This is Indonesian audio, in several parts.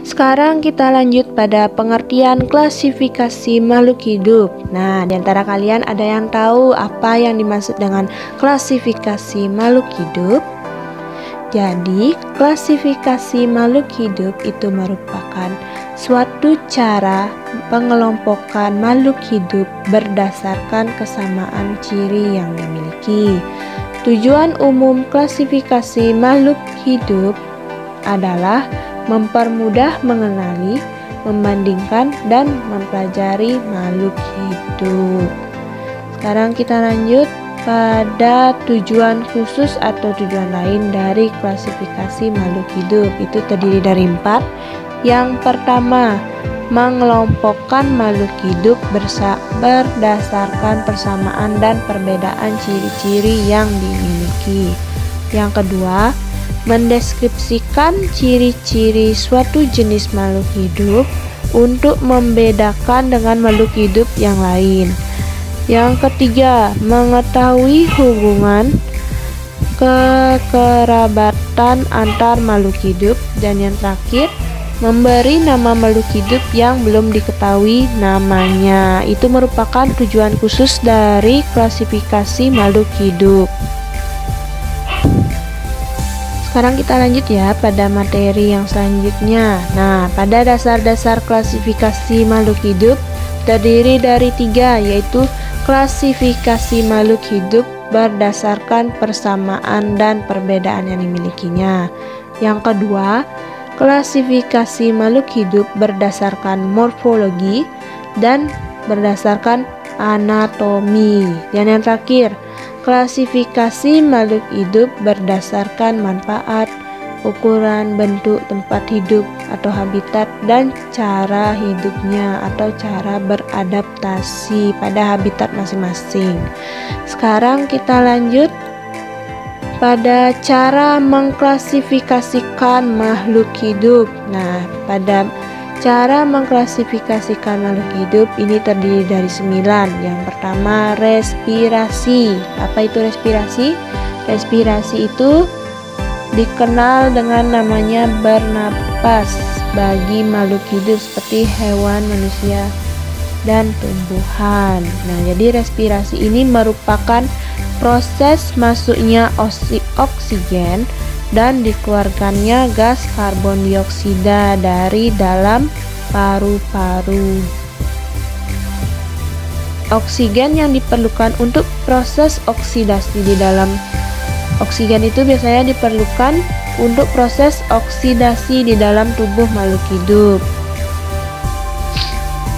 Sekarang kita lanjut pada pengertian klasifikasi makhluk hidup. Nah, di antara kalian ada yang tahu apa yang dimaksud dengan klasifikasi makhluk hidup? Jadi, klasifikasi makhluk hidup itu merupakan suatu cara pengelompokan makhluk hidup berdasarkan kesamaan ciri yang dimiliki. Tujuan umum klasifikasi makhluk hidup adalah mempermudah mengenali, membandingkan, dan mempelajari makhluk hidup. Sekarang kita lanjut pada tujuan khusus atau tujuan lain dari klasifikasi makhluk hidup. Itu terdiri dari 4. Yang pertama, mengelompokkan makhluk hidup berdasarkan persamaan dan perbedaan ciri-ciri yang dimiliki. Yang kedua, mendeskripsikan ciri-ciri suatu jenis makhluk hidup untuk membedakan dengan makhluk hidup yang lain. Yang ketiga, mengetahui hubungan kekerabatan antar makhluk hidup. Dan yang terakhir, memberi nama makhluk hidup yang belum diketahui namanya. Itu merupakan tujuan khusus dari klasifikasi makhluk hidup. Sekarang kita lanjut ya pada materi yang selanjutnya. Nah, pada dasar-dasar klasifikasi makhluk hidup terdiri dari 3, yaitu klasifikasi makhluk hidup berdasarkan persamaan dan perbedaan yang dimilikinya. Yang kedua, klasifikasi makhluk hidup berdasarkan morfologi dan berdasarkan anatomi. Dan yang terakhir, klasifikasi makhluk hidup berdasarkan manfaat, ukuran, bentuk, tempat hidup atau habitat, dan cara hidupnya atau cara beradaptasi pada habitat masing-masing. Sekarang kita lanjut pada cara mengklasifikasikan makhluk hidup. Nah, pada cara mengklasifikasikan makhluk hidup ini terdiri dari 9. Yang pertama, respirasi. Apa itu respirasi? Respirasi itu dikenal dengan namanya bernapas bagi makhluk hidup seperti hewan, manusia, dan tumbuhan. Nah, jadi respirasi ini merupakan proses masuknya oksigen dan dikeluarkannya gas karbon dioksida dari dalam paru-paru. Oksigen yang diperlukan untuk proses oksidasi di dalam oksigen itu biasanya diperlukan untuk proses oksidasi di dalam tubuh makhluk hidup.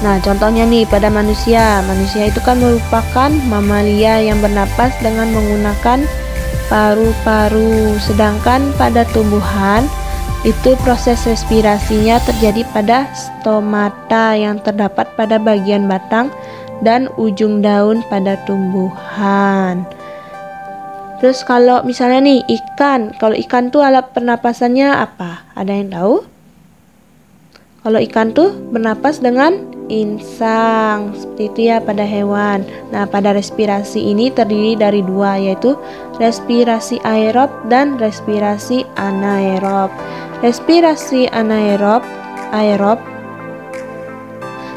Nah, contohnya nih pada manusia. Manusia itu kan merupakan mamalia yang bernapas dengan menggunakan paru-paru, sedangkan pada tumbuhan itu proses respirasinya terjadi pada stomata yang terdapat pada bagian batang dan ujung daun pada tumbuhan. Terus kalau misalnya nih ikan, kalau ikan tuh alat pernapasannya apa? Ada yang tahu? Kalau ikan tuh bernapas dengan insang, seperti itu ya pada hewan. Nah, pada respirasi ini terdiri dari 2, yaitu respirasi aerob dan respirasi anaerob. Respirasi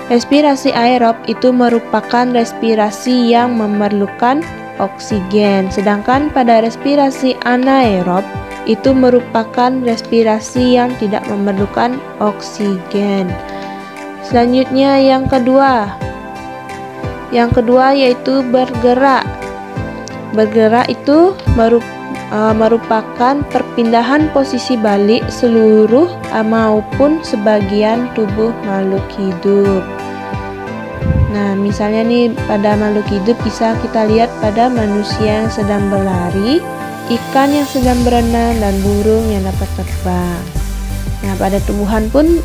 Respirasi aerob itu merupakan respirasi yang memerlukan oksigen, sedangkan pada respirasi anaerob itu merupakan respirasi yang tidak memerlukan oksigen. Selanjutnya yang kedua yaitu bergerak. Bergerak itu merupakan perpindahan posisi balik seluruh maupun sebagian tubuh makhluk hidup. Nah, misalnya nih pada makhluk hidup bisa kita lihat pada manusia yang sedang berlari, ikan yang sedang berenang, dan burung yang dapat terbang. Nah, pada tumbuhan pun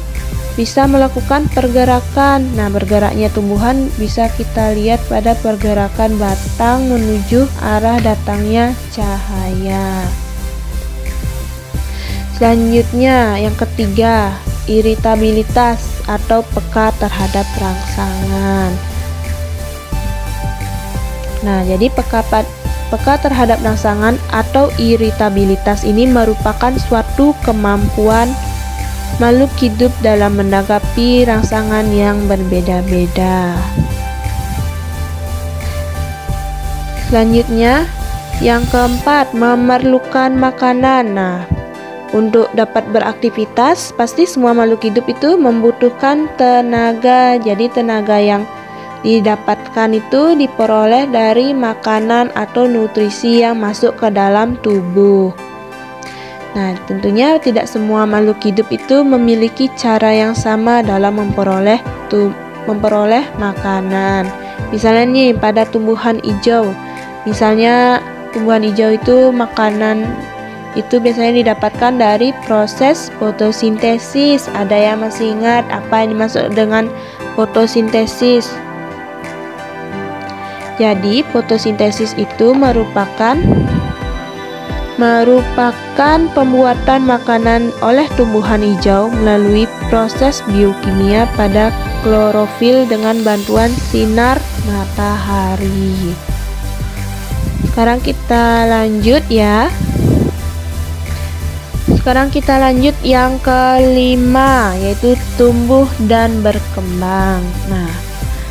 bisa melakukan pergerakan. Nah, bergeraknya tumbuhan bisa kita lihat pada pergerakan batang menuju arah datangnya cahaya. Selanjutnya, yang ketiga, iritabilitas atau peka terhadap rangsangan. Nah, jadi peka terhadap rangsangan atau iritabilitas ini merupakan suatu kemampuan makhluk hidup dalam menanggapi rangsangan yang berbeda-beda. Selanjutnya, yang keempat, memerlukan makanan. Nah, untuk dapat beraktivitas, pasti semua makhluk hidup itu membutuhkan tenaga. Jadi tenaga yang didapatkan itu diperoleh dari makanan atau nutrisi yang masuk ke dalam tubuh. Nah, tentunya tidak semua makhluk hidup itu memiliki cara yang sama dalam memperoleh makanan. Misalnya nih, pada tumbuhan hijau. Misalnya tumbuhan hijau itu makanan itu biasanya didapatkan dari proses fotosintesis. Ada yang masih ingat apa yang dimaksud dengan fotosintesis? Jadi fotosintesis itu merupakan pembuatan makanan oleh tumbuhan hijau melalui proses biokimia pada klorofil dengan bantuan sinar matahari. Sekarang kita lanjut ya. Sekarang kita lanjut yang kelima, yaitu tumbuh dan berkembang. Nah,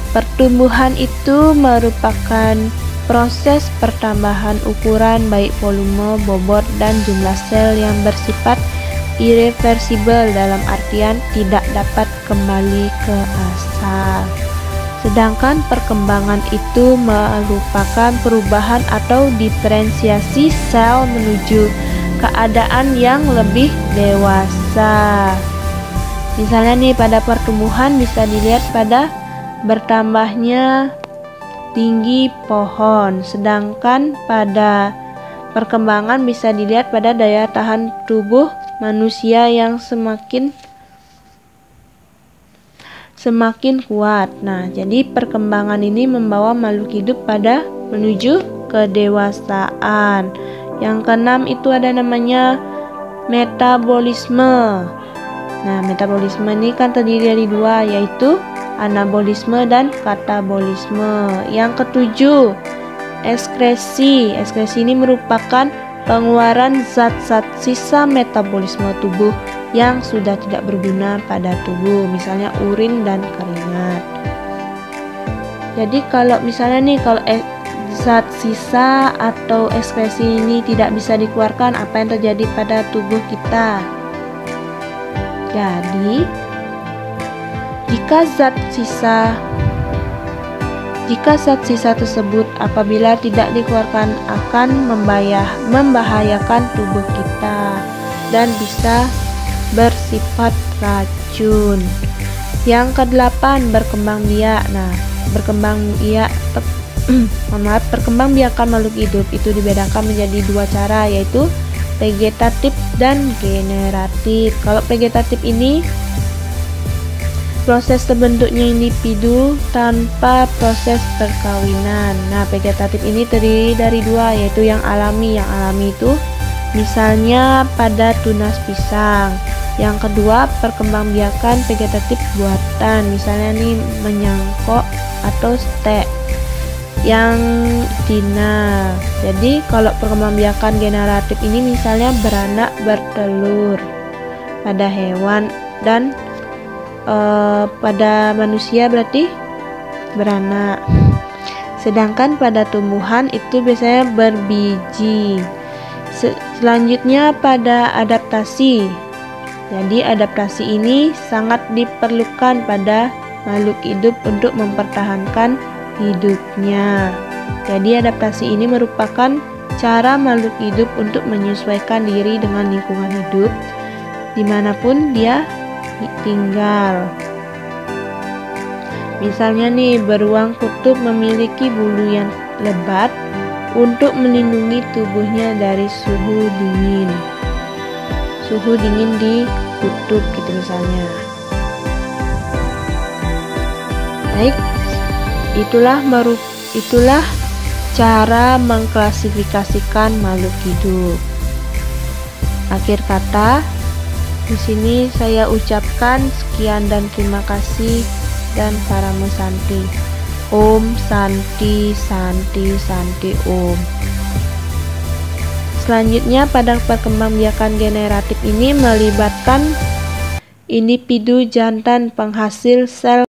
pertumbuhan itu merupakan proses pertambahan ukuran baik volume, bobot, dan jumlah sel yang bersifat irreversibel, dalam artian tidak dapat kembali ke asal. Sedangkan perkembangan itu merupakan perubahan atau diferensiasi sel menuju keadaan yang lebih dewasa. Misalnya nih, pada pertumbuhan bisa dilihat pada bertambahnya tinggi pohon, sedangkan pada perkembangan bisa dilihat pada daya tahan tubuh manusia yang semakin kuat. Nah, jadi perkembangan ini membawa makhluk hidup pada menuju kedewasaan. Yang keenam itu ada namanya metabolisme. Nah, metabolisme ini kan terdiri dari dua, yaitu anabolisme dan katabolisme. Yang ketujuh, ekskresi. Ekskresi ini merupakan pengeluaran zat-zat sisa metabolisme tubuh yang sudah tidak berguna pada tubuh, misalnya urin dan keringat. Jadi kalau misalnya nih, kalau zat sisa atau ekskresi ini tidak bisa dikeluarkan, apa yang terjadi pada tubuh kita? Jadi jika zat sisa tersebut apabila tidak dikeluarkan akan membahayakan tubuh kita dan bisa bersifat racun. Yang kedelapan, berkembang biak. Nah, perkembang biakan makhluk hidup itu dibedakan menjadi dua cara, yaitu vegetatif dan generatif. Kalau vegetatif ini proses terbentuknya individu tanpa proses perkawinan. Nah, vegetatif ini terdiri dari dua, yaitu yang alami. Yang alami itu misalnya pada tunas pisang. Yang kedua, perkembangbiakan vegetatif buatan, misalnya nih menyangkok atau stek yang tina. Jadi kalau perkembangbiakan generatif ini misalnya beranak bertelur pada hewan dan pada manusia berarti beranak. Sedangkan pada tumbuhan itu biasanya berbiji. Selanjutnya pada adaptasi. Jadi adaptasi ini sangat diperlukan pada makhluk hidup untuk mempertahankan hidupnya. Jadi adaptasi ini merupakan cara makhluk hidup untuk menyesuaikan diri dengan lingkungan hidup dimanapun dia tinggal. Misalnya nih, beruang kutub memiliki bulu yang lebat untuk melindungi tubuhnya dari suhu dingin di kutub gitu misalnya. Baik, itulah cara mengklasifikasikan makhluk hidup. Akhir kata, di sini saya ucapkan sekian dan terima kasih dan Paramo Santi. Om Santi Santi Santi Om. Selanjutnya pada perkembangbiakan generatif ini melibatkan individu jantan penghasil sel